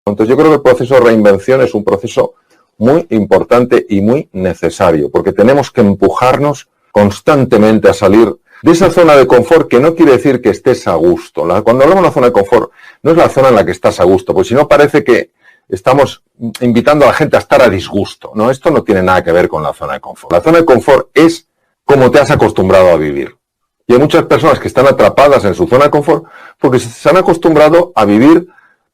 Entonces yo creo que el proceso de reinvención es un proceso muy importante y muy necesario, porque tenemos que empujarnos constantemente a salir de esa zona de confort, que no quiere decir que estés a gusto. Cuando hablamos de la zona de confort, no es la zona en la que estás a gusto, porque si no parece que estamos invitando a la gente a estar a disgusto. No, esto no tiene nada que ver con la zona de confort. La zona de confort es como te has acostumbrado a vivir. Y hay muchas personas que están atrapadas en su zona de confort porque se han acostumbrado a vivir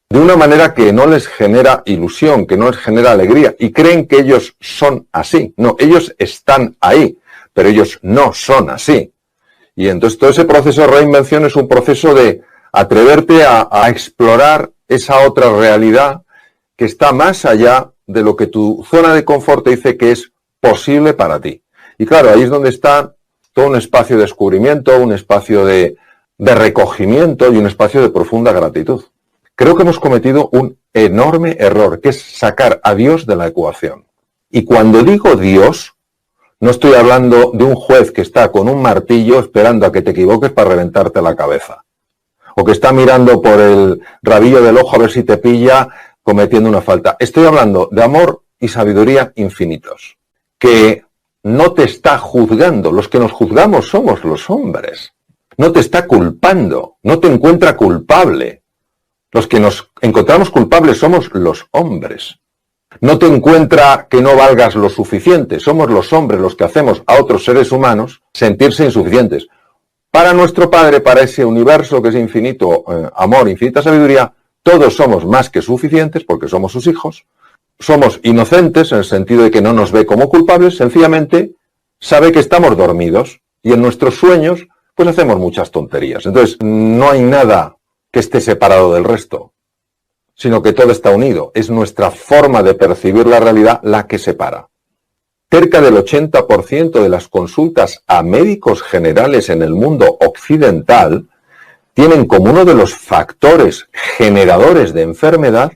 de una manera que no les genera ilusión, que no les genera alegría, y creen que ellos son así. No, ellos están ahí, pero ellos no son así. Y entonces todo ese proceso de reinvención es un proceso de atreverte a explorar esa otra realidad que está más allá de lo que tu zona de confort te dice que es posible para ti. Y claro, ahí es donde está todo un espacio de descubrimiento, un espacio de recogimiento y un espacio de profunda gratitud. Creo que hemos cometido un enorme error, que es sacar a Dios de la ecuación. Y cuando digo Dios, no estoy hablando de un juez que está con un martillo esperando a que te equivoques para reventarte la cabeza. O que está mirando por el rabillo del ojo a ver si te pilla cometiendo una falta. Estoy hablando de amor y sabiduría infinitos, que no te está juzgando. Los que nos juzgamos somos los hombres. No te está culpando, no te encuentra culpable. Los que nos encontramos culpables somos los hombres. No te encuentra que no valgas lo suficiente. Somos los hombres los que hacemos a otros seres humanos sentirse insuficientes. Para nuestro Padre, para ese universo que es infinito amor, infinita sabiduría, todos somos más que suficientes porque somos sus hijos. Somos inocentes en el sentido de que no nos ve como culpables, sencillamente sabe que estamos dormidos y en nuestros sueños pues hacemos muchas tonterías. Entonces no hay nada que esté separado del resto, sino que todo está unido. Es nuestra forma de percibir la realidad la que separa. Cerca del 80% de las consultas a médicos generales en el mundo occidental tienen como uno de los factores generadores de enfermedad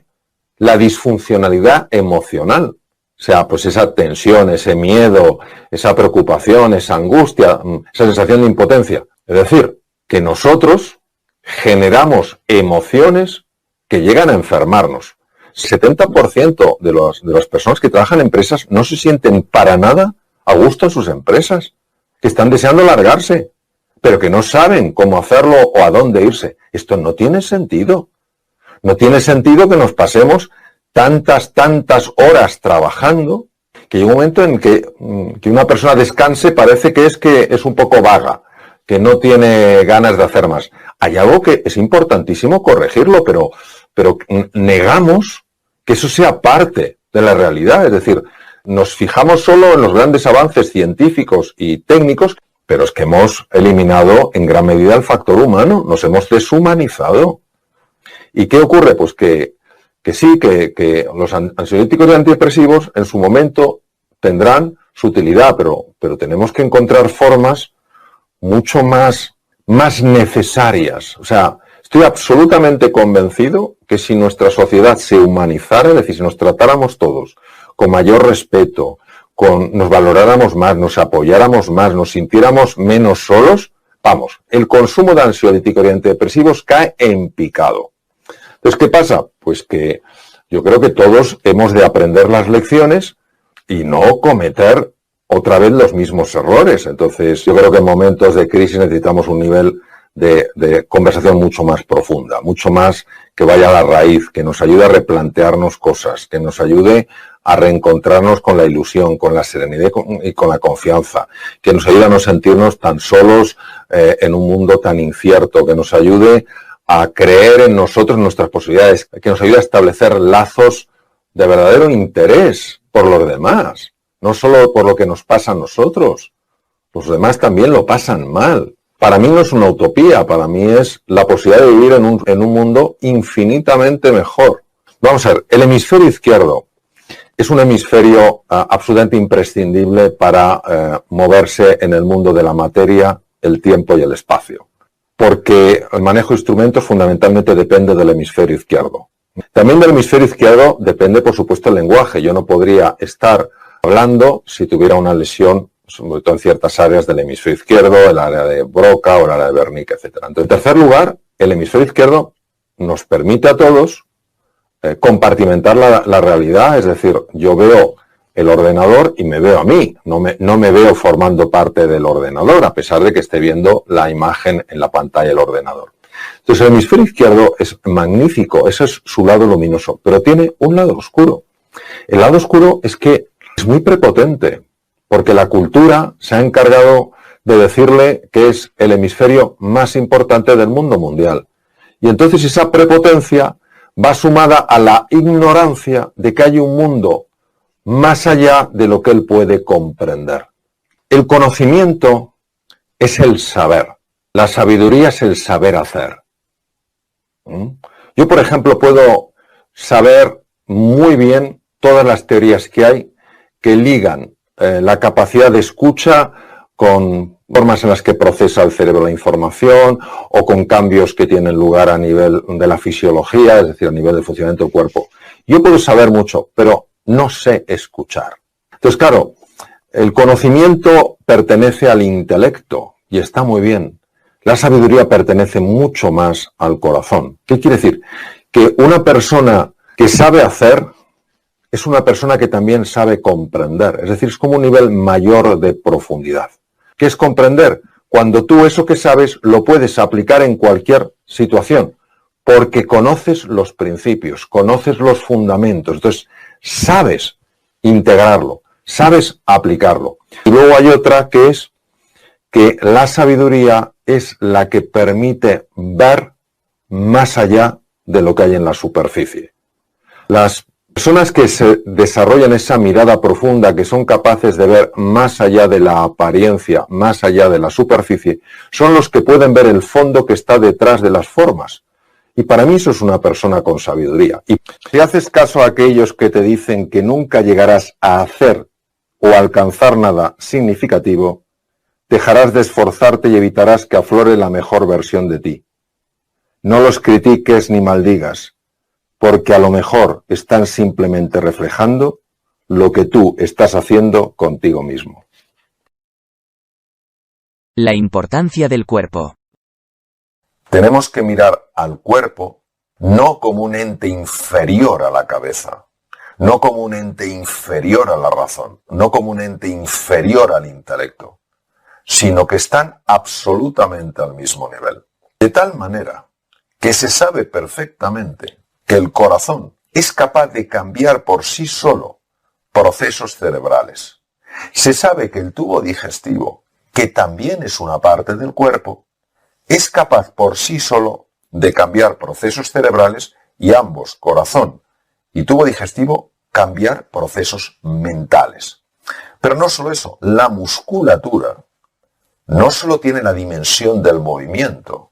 la disfuncionalidad emocional. O sea, pues esa tensión, ese miedo, esa preocupación, esa angustia, esa sensación de impotencia. Es decir, que nosotros generamos emociones que llegan a enfermarnos. 70% de las personas que trabajan en empresas no se sienten para nada a gusto en sus empresas, que están deseando largarse, pero que no saben cómo hacerlo o a dónde irse. Esto no tiene sentido. No tiene sentido que nos pasemos tantas horas trabajando que llega un momento en que una persona descanse parece que es un poco vaga, que no tiene ganas de hacer más. Hay algo que es importantísimo corregirlo, pero negamos que eso sea parte de la realidad. Es decir, nos fijamos solo en los grandes avances científicos y técnicos, pero es que hemos eliminado en gran medida el factor humano, nos hemos deshumanizado. ¿Y qué ocurre? Pues que sí, que los ansiolíticos y antidepresivos en su momento tendrán su utilidad, pero tenemos que encontrar formas mucho más necesarias. O sea, estoy absolutamente convencido que si nuestra sociedad se humanizara, es decir, si nos tratáramos todos con mayor respeto, nos valoráramos más, nos apoyáramos más, nos sintiéramos menos solos, vamos, el consumo de ansiolíticos y antidepresivos cae en picado. Entonces, ¿qué pasa? Pues que yo creo que todos hemos de aprender las lecciones y no cometer otra vez los mismos errores. Entonces, yo creo que en momentos de crisis necesitamos un nivel de conversación mucho más profunda, mucho más que vaya a la raíz, que nos ayude a replantearnos cosas, que nos ayude a reencontrarnos con la ilusión, con la serenidad y con la confianza, que nos ayude a no sentirnos tan solos en un mundo tan incierto, que nos ayude a creer en nosotros, en nuestras posibilidades, que nos ayude a establecer lazos de verdadero interés por los demás, no solo por lo que nos pasa a nosotros. Los demás también lo pasan mal. Para mí no es una utopía, para mí es la posibilidad de vivir en un mundo infinitamente mejor. Vamos a ver, el hemisferio izquierdo es un hemisferio absolutamente imprescindible para moverse en el mundo de la materia, el tiempo y el espacio, porque el manejo de instrumentos fundamentalmente depende del hemisferio izquierdo. También del hemisferio izquierdo depende, por supuesto, el lenguaje. Yo no podría estar hablando si tuviera una lesión, sobre todo en ciertas áreas del hemisferio izquierdo, el área de Broca o el área de Wernicke, etc. En tercer lugar, el hemisferio izquierdo nos permite a todos compartimentar la realidad, es decir, yo veo el ordenador y me veo a mí, no me veo formando parte del ordenador, a pesar de que esté viendo la imagen en la pantalla del ordenador. Entonces el hemisferio izquierdo es magnífico, ese es su lado luminoso, pero tiene un lado oscuro. El lado oscuro es que es muy prepotente, porque la cultura se ha encargado de decirle que es el hemisferio más importante del mundo mundial. Y entonces esa prepotencia va sumada a la ignorancia de que hay un mundo más allá de lo que él puede comprender. El conocimiento es el saber. La sabiduría es el saber hacer. Yo, por ejemplo, puedo saber muy bien todas las teorías que hay que ligan la capacidad de escucha con formas en las que procesa el cerebro la información o con cambios que tienen lugar a nivel de la fisiología, es decir, a nivel del funcionamiento del cuerpo. Yo puedo saber mucho, pero no sé escuchar. Entonces, claro, el conocimiento pertenece al intelecto y está muy bien. La sabiduría pertenece mucho más al corazón. ¿Qué quiere decir? Que una persona que sabe hacer es una persona que también sabe comprender. Es decir, es como un nivel mayor de profundidad. ¿Qué es comprender? Cuando tú eso que sabes lo puedes aplicar en cualquier situación, porque conoces los principios, conoces los fundamentos. Entonces, sabes integrarlo, sabes aplicarlo. Y luego hay otra que es que la sabiduría es la que permite ver más allá de lo que hay en la superficie. Las personas que se desarrollan esa mirada profunda, que son capaces de ver más allá de la apariencia, más allá de la superficie, son los que pueden ver el fondo que está detrás de las formas. Y para mí eso es una persona con sabiduría. Y si haces caso a aquellos que te dicen que nunca llegarás a hacer o alcanzar nada significativo, dejarás de esforzarte y evitarás que aflore la mejor versión de ti. No los critiques ni maldigas, porque a lo mejor están simplemente reflejando lo que tú estás haciendo contigo mismo. La importancia del cuerpo. Tenemos que mirar al cuerpo no como un ente inferior a la cabeza, no como un ente inferior a la razón, no como un ente inferior al intelecto, sino que están absolutamente al mismo nivel. De tal manera que se sabe perfectamente que el corazón es capaz de cambiar por sí solo procesos cerebrales. Se sabe que el tubo digestivo, que también es una parte del cuerpo, es capaz por sí solo de cambiar procesos cerebrales y ambos, corazón y tubo digestivo, cambiar procesos mentales. Pero no solo eso, la musculatura no solo tiene la dimensión del movimiento,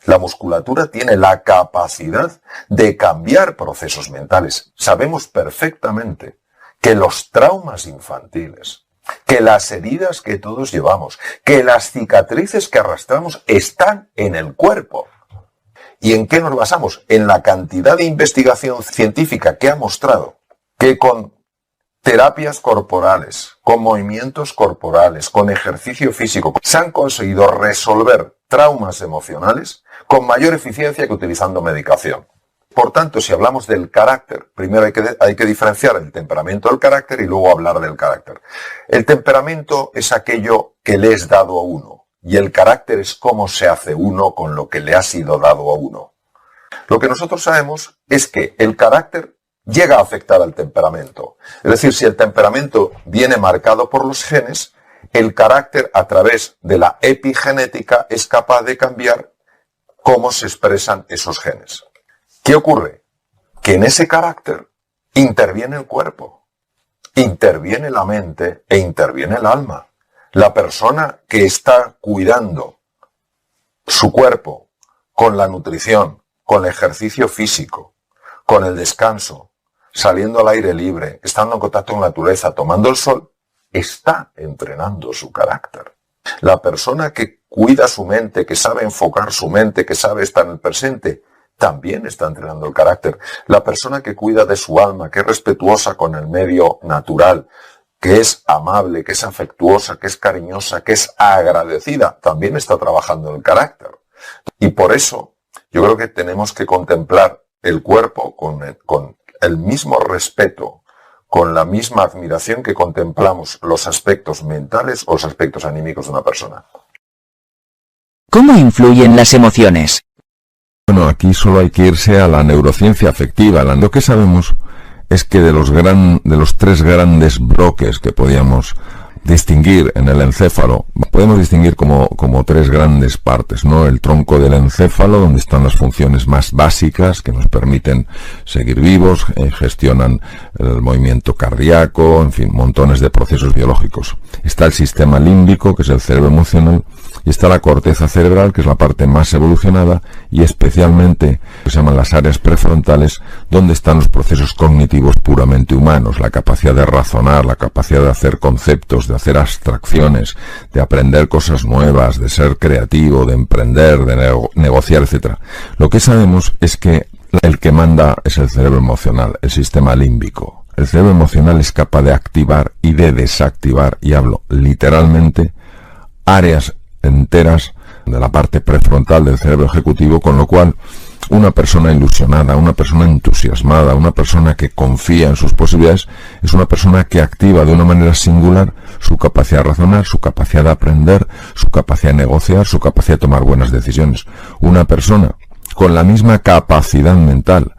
la musculatura tiene la capacidad de cambiar procesos mentales. Sabemos perfectamente que los traumas infantiles, que las heridas que todos llevamos, que las cicatrices que arrastramos están en el cuerpo. ¿Y en qué nos basamos? En la cantidad de investigación científica que ha mostrado que con terapias corporales, con movimientos corporales, con ejercicio físico, se han conseguido resolver traumas emocionales con mayor eficiencia que utilizando medicación. Por tanto, si hablamos del carácter, primero hay que diferenciar el temperamento del carácter y luego hablar del carácter. El temperamento es aquello que le es dado a uno y el carácter es cómo se hace uno con lo que le ha sido dado a uno. Lo que nosotros sabemos es que el carácter llega a afectar al temperamento. Es decir, si el temperamento viene marcado por los genes, el carácter a través de la epigenética es capaz de cambiar cómo se expresan esos genes. ¿Qué ocurre? Que en ese carácter interviene el cuerpo, interviene la mente e interviene el alma. La persona que está cuidando su cuerpo con la nutrición, con el ejercicio físico, con el descanso, saliendo al aire libre, estando en contacto con la naturaleza, tomando el sol, está entrenando su carácter. La persona que cuida su mente, que sabe enfocar su mente, que sabe estar en el presente, también está entrenando el carácter. La persona que cuida de su alma, que es respetuosa con el medio natural, que es amable, que es afectuosa, que es cariñosa, que es agradecida, también está trabajando en el carácter. Y por eso yo creo que tenemos que contemplar el cuerpo con el mismo respeto, con la misma admiración que contemplamos los aspectos mentales o los aspectos anímicos de una persona. ¿Cómo influyen las emociones? Bueno, aquí solo hay que irse a la neurociencia afectiva. Lo que sabemos es que de los tres grandes bloques que podíamos distinguir en el encéfalo, podemos distinguir como tres grandes partes, ¿no? El tronco del encéfalo, donde están las funciones más básicas que nos permiten seguir vivos, gestionan el movimiento cardíaco, en fin, montones de procesos biológicos. Está el sistema límbico, que es el cerebro emocional, y está la corteza cerebral, que es la parte más evolucionada, y especialmente que se llaman las áreas prefrontales, donde están los procesos cognitivos puramente humanos, la capacidad de razonar, la capacidad de hacer conceptos, de hacer abstracciones, de aprender cosas nuevas, de ser creativo, de emprender, de negociar, etc. Lo que sabemos es que el que manda es el cerebro emocional, el sistema límbico. El cerebro emocional es capaz de activar y de desactivar, y hablo literalmente, áreas enteras de la parte prefrontal del cerebro ejecutivo, con lo cual una persona ilusionada, una persona entusiasmada, una persona que confía en sus posibilidades, es una persona que activa de una manera singular su capacidad de razonar, su capacidad de aprender, su capacidad de negociar, su capacidad de tomar buenas decisiones. Una persona con la misma capacidad mental,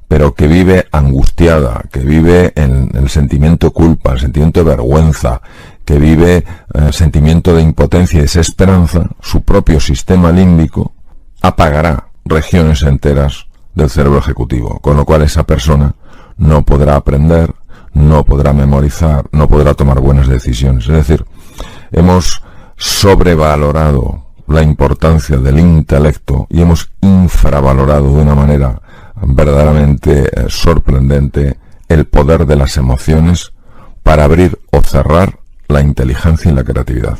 pero que vive angustiada, que vive en el sentimiento de culpa, el sentimiento de vergüenza, que vive el sentimiento de impotencia y desesperanza, su propio sistema límbico apagará regiones enteras del cerebro ejecutivo, con lo cual esa persona no podrá aprender, no podrá memorizar, no podrá tomar buenas decisiones. Es decir, hemos sobrevalorado la importancia del intelecto y hemos infravalorado de una manera verdaderamente sorprendente el poder de las emociones para abrir o cerrar la inteligencia y la creatividad.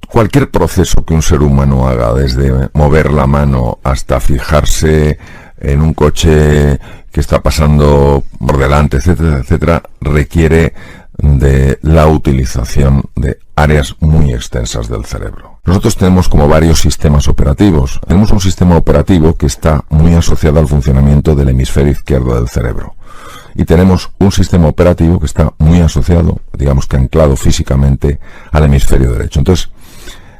Cualquier proceso que un ser humano haga, desde mover la mano hasta fijarse en un coche que está pasando por delante, etcétera, etcétera, requiere de la utilización de áreas muy extensas del cerebro. Nosotros tenemos como varios sistemas operativos. Tenemos un sistema operativo que está muy asociado al funcionamiento del hemisferio izquierdo del cerebro. Y tenemos un sistema operativo que está muy asociado, digamos que anclado físicamente, al hemisferio derecho. Entonces,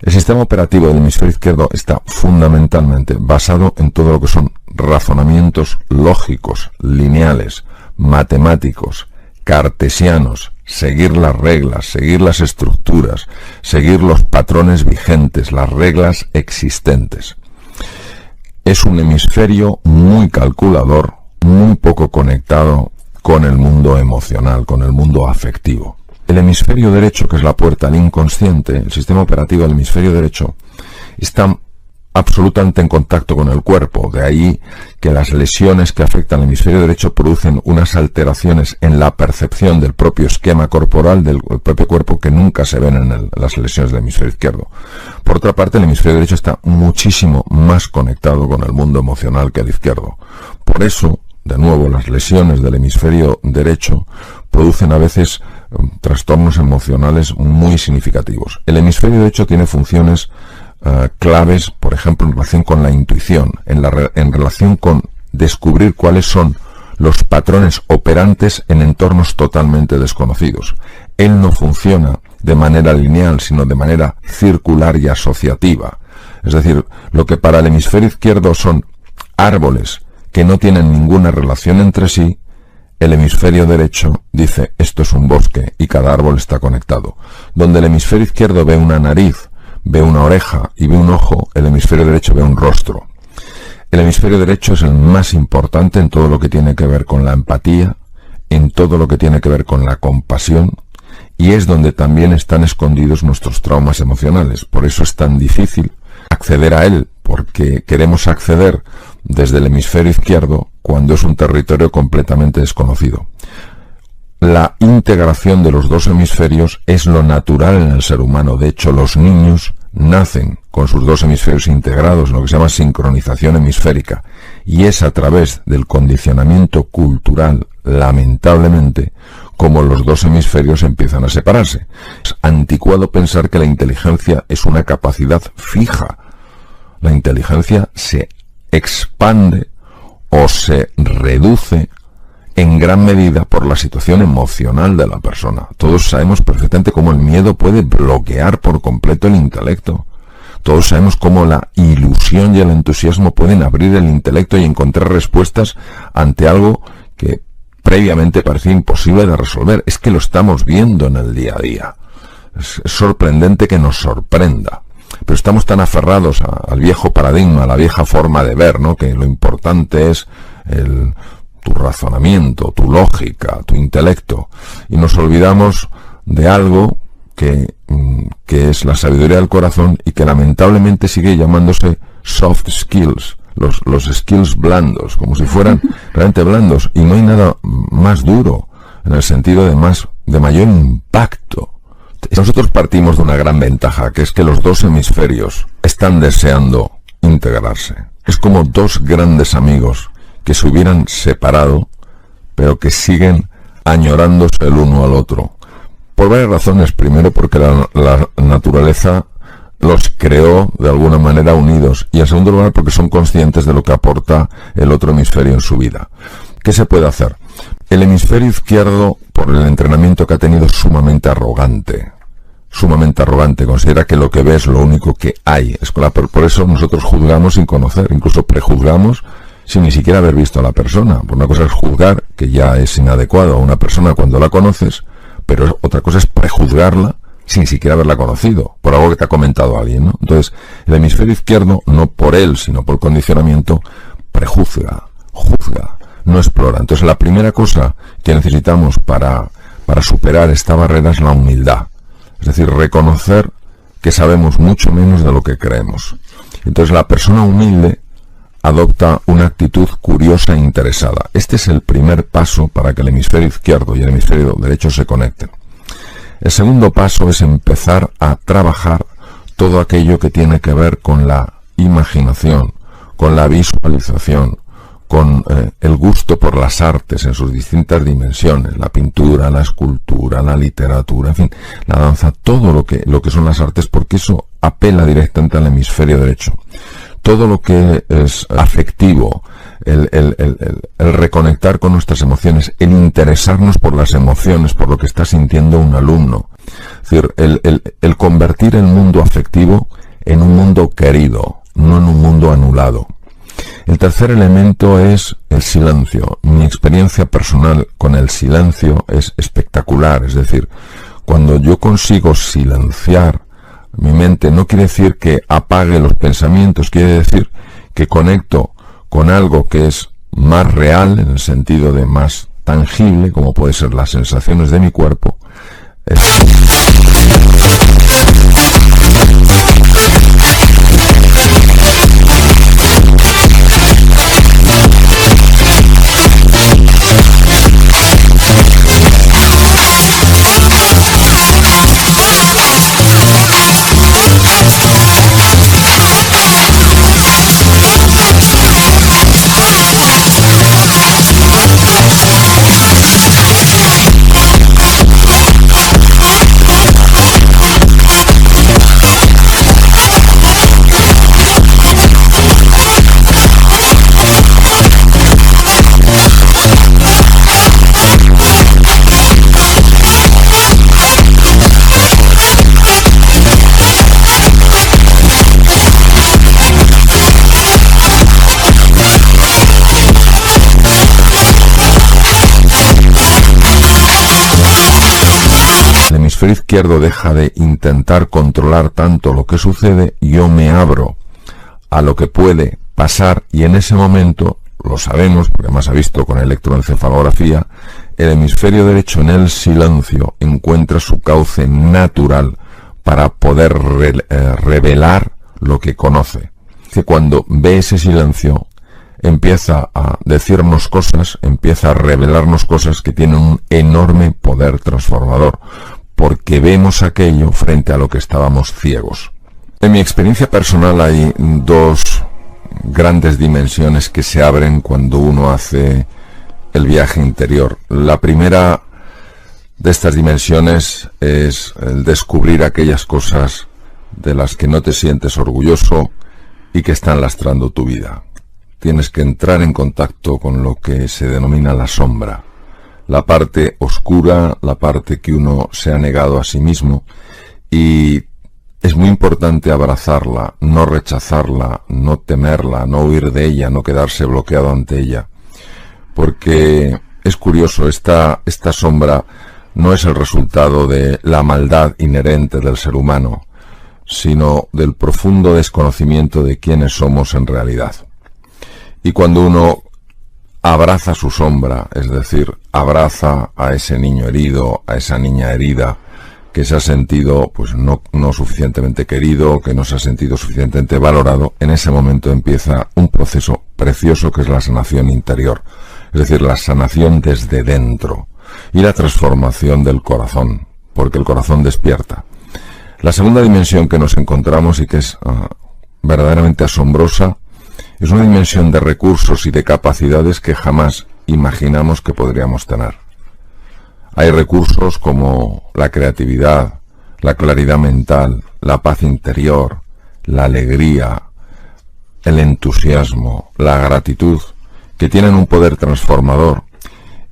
el sistema operativo del hemisferio izquierdo está fundamentalmente basado en todo lo que son razonamientos lógicos, lineales, matemáticos, cartesianos, seguir las reglas, seguir las estructuras, seguir los patrones vigentes, las reglas existentes. Es un hemisferio muy calculador, muy poco conectado con el mundo emocional, con el mundo afectivo. El hemisferio derecho, que es la puerta al inconsciente, el sistema operativo del hemisferio derecho, está absolutamente en contacto con el cuerpo. De ahí que las lesiones que afectan al hemisferio derecho producen unas alteraciones en la percepción del propio esquema corporal del propio cuerpo que nunca se ven en las lesiones del hemisferio izquierdo. Por otra parte, el hemisferio derecho está muchísimo más conectado con el mundo emocional que el izquierdo. Por eso, de nuevo, las lesiones del hemisferio derecho producen a veces trastornos emocionales muy significativos. El hemisferio derecho tiene funciones claves, por ejemplo, en relación con la intuición, en relación con descubrir cuáles son los patrones operantes en entornos totalmente desconocidos. Él no funciona de manera lineal, sino de manera circular y asociativa. Es decir, lo que para el hemisferio izquierdo son árboles que no tienen ninguna relación entre sí, el hemisferio derecho dice, esto es un bosque y cada árbol está conectado. Donde el hemisferio izquierdo ve una nariz, ve una oreja y ve un ojo, el hemisferio derecho ve un rostro. El hemisferio derecho es el más importante en todo lo que tiene que ver con la empatía, en todo lo que tiene que ver con la compasión, y es donde también están escondidos nuestros traumas emocionales. Por eso es tan difícil acceder a él, porque queremos acceder desde el hemisferio izquierdo cuando es un territorio completamente desconocido. La integración de los dos hemisferios es lo natural en el ser humano. De hecho, los niños nacen con sus dos hemisferios integrados, lo que se llama sincronización hemisférica, y es a través del condicionamiento cultural, lamentablemente, como los dos hemisferios empiezan a separarse. Es anticuado pensar que la inteligencia es una capacidad fija. La inteligencia se expande o se reduce en gran medida por la situación emocional de la persona. Todos sabemos perfectamente cómo el miedo puede bloquear por completo el intelecto. Todos sabemos cómo la ilusión y el entusiasmo pueden abrir el intelecto y encontrar respuestas ante algo que previamente parecía imposible de resolver. Es que lo estamos viendo en el día a día. Es sorprendente que nos sorprenda. Pero estamos tan aferrados al viejo paradigma, a la vieja forma de ver, ¿no? Que lo importante es tu razonamiento, tu lógica, tu intelecto. Y nos olvidamos de algo que es la sabiduría del corazón y que lamentablemente sigue llamándose soft skills, los skills blandos, como si fueran realmente blandos. Y no hay nada más duro en el sentido de mayor impacto. Nosotros partimos de una gran ventaja, que es que los dos hemisferios están deseando integrarse. Es como dos grandes amigos que se hubieran separado, pero que siguen añorándose el uno al otro. Por varias razones. Primero, porque la naturaleza los creó de alguna manera unidos. Y en segundo lugar, porque son conscientes de lo que aporta el otro hemisferio en su vida. ¿Qué se puede hacer? El hemisferio izquierdo, por el entrenamiento que ha tenido, es sumamente arrogante. Considera que lo que ve es lo único que hay. Por eso nosotros juzgamos sin conocer, incluso prejuzgamos sin ni siquiera haber visto a la persona. Por una cosa es juzgar, que ya es inadecuado a una persona cuando la conoces, pero otra cosa es prejuzgarla sin siquiera haberla conocido, por algo que te ha comentado alguien, ¿no? Entonces, el hemisferio izquierdo, no por él, sino por condicionamiento, prejuzga, juzga, no explora. Entonces, la primera cosa que necesitamos para superar esta barrera es la humildad. Es decir, reconocer que sabemos mucho menos de lo que creemos. Entonces, la persona humilde adopta una actitud curiosa e interesada. Este es el primer paso para que el hemisferio izquierdo y el hemisferio derecho se conecten. El segundo paso es empezar a trabajar todo aquello que tiene que ver con la imaginación, con la visualización, con el gusto por las artes en sus distintas dimensiones, la pintura, la escultura, la literatura, en fin, la danza, todo lo que son las artes, porque eso apela directamente al hemisferio derecho. Todo lo que es afectivo, el reconectar con nuestras emociones, el interesarnos por las emociones, por lo que está sintiendo un alumno. Es decir, el convertir el mundo afectivo en un mundo querido, no en un mundo anulado. El tercer elemento es el silencio. Mi experiencia personal con el silencio es espectacular. Es decir, cuando yo consigo silenciar mi mente, no quiere decir que apague los pensamientos, quiere decir que conecto con algo que es más real, en el sentido de más tangible, como puede ser las sensaciones de mi cuerpo. El hemisferio izquierdo deja de intentar controlar tanto lo que sucede, yo me abro a lo que puede pasar y en ese momento, lo sabemos, porque además ha visto con electroencefalografía, el hemisferio derecho en el silencio encuentra su cauce natural para poder revelar lo que conoce. Que cuando ve ese silencio, empieza a decirnos cosas, empieza a revelarnos cosas que tienen un enorme poder transformador, porque vemos aquello frente a lo que estábamos ciegos. En mi experiencia personal hay dos grandes dimensiones que se abren cuando uno hace el viaje interior. La primera de estas dimensiones es el descubrir aquellas cosas de las que no te sientes orgulloso y que están lastrando tu vida. tienes que entrar en contacto con lo que se denomina la sombra, la parte oscura, la parte que uno se ha negado a sí mismo, y es muy importante abrazarla, no rechazarla, no temerla, no huir de ella, no quedarse bloqueado ante ella, porque es curioso, esta sombra no es el resultado de la maldad inherente del ser humano, sino del profundo desconocimiento de quiénes somos en realidad. Y cuando uno abraza su sombra, es decir, abraza a ese niño herido, a esa niña herida, que se ha sentido pues no suficientemente querido, que no se ha sentido suficientemente valorado, en ese momento empieza un proceso precioso que es la sanación interior, es decir, la sanación desde dentro y la transformación del corazón, porque el corazón despierta. La segunda dimensión que nos encontramos y que es verdaderamente asombrosa es una dimensión de recursos y de capacidades que jamás imaginamos que podríamos tener. Hay recursos como la creatividad, la claridad mental, la paz interior, la alegría, el entusiasmo, la gratitud, que tienen un poder transformador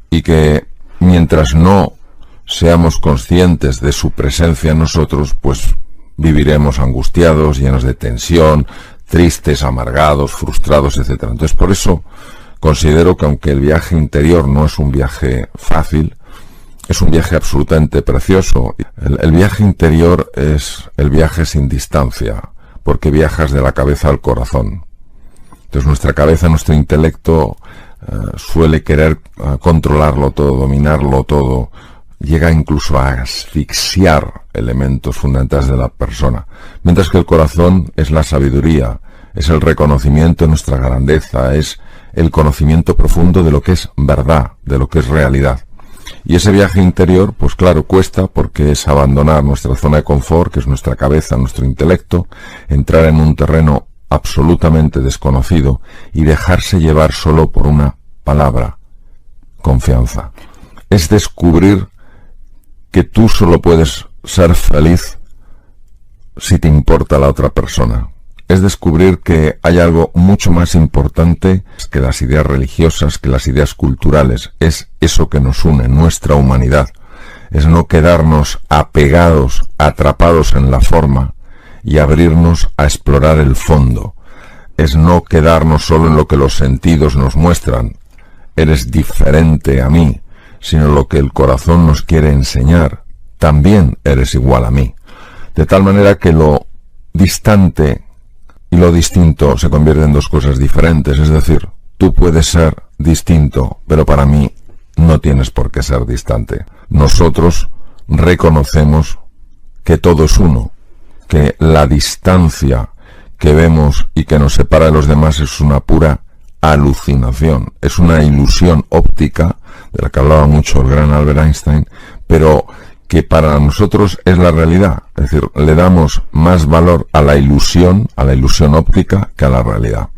y que mientras no seamos conscientes de su presencia en nosotros, pues viviremos angustiados, llenos de tensión, tristes, amargados, frustrados, etc. Entonces, por eso considero que aunque el viaje interior no es un viaje fácil, es un viaje absolutamente precioso. El viaje interior es el viaje sin distancia, porque viajas de la cabeza al corazón. Entonces nuestra cabeza, nuestro intelecto suele querer controlarlo todo, dominarlo todo, llega incluso a asfixiar elementos fundamentales de la persona, mientras que el corazón es la sabiduría, es el reconocimiento de nuestra grandeza, es el conocimiento profundo de lo que es verdad, de lo que es realidad. Y ese viaje interior, pues claro, cuesta porque es abandonar nuestra zona de confort, que es nuestra cabeza, nuestro intelecto, entrar en un terreno absolutamente desconocido y dejarse llevar solo por una palabra: confianza. Es descubrir que tú solo puedes ser feliz si te importa la otra persona. Es descubrir que hay algo mucho más importante que las ideas religiosas, que las ideas culturales. Es eso que nos une, nuestra humanidad. Es no quedarnos apegados, atrapados en la forma y abrirnos a explorar el fondo. Es no quedarnos solo en lo que los sentidos nos muestran. Eres diferente a mí, sino lo que el corazón nos quiere enseñar. También eres igual a mí. De tal manera que lo distante y lo distinto se convierten en dos cosas diferentes. Es decir, tú puedes ser distinto, pero para mí no tienes por qué ser distante. Nosotros reconocemos que todo es uno, que la distancia que vemos y que nos separa de los demás es una pura alucinación, es una ilusión óptica, de la que hablaba mucho el gran Albert Einstein, pero que para nosotros es la realidad. Es decir, le damos más valor a la ilusión óptica, que a la realidad.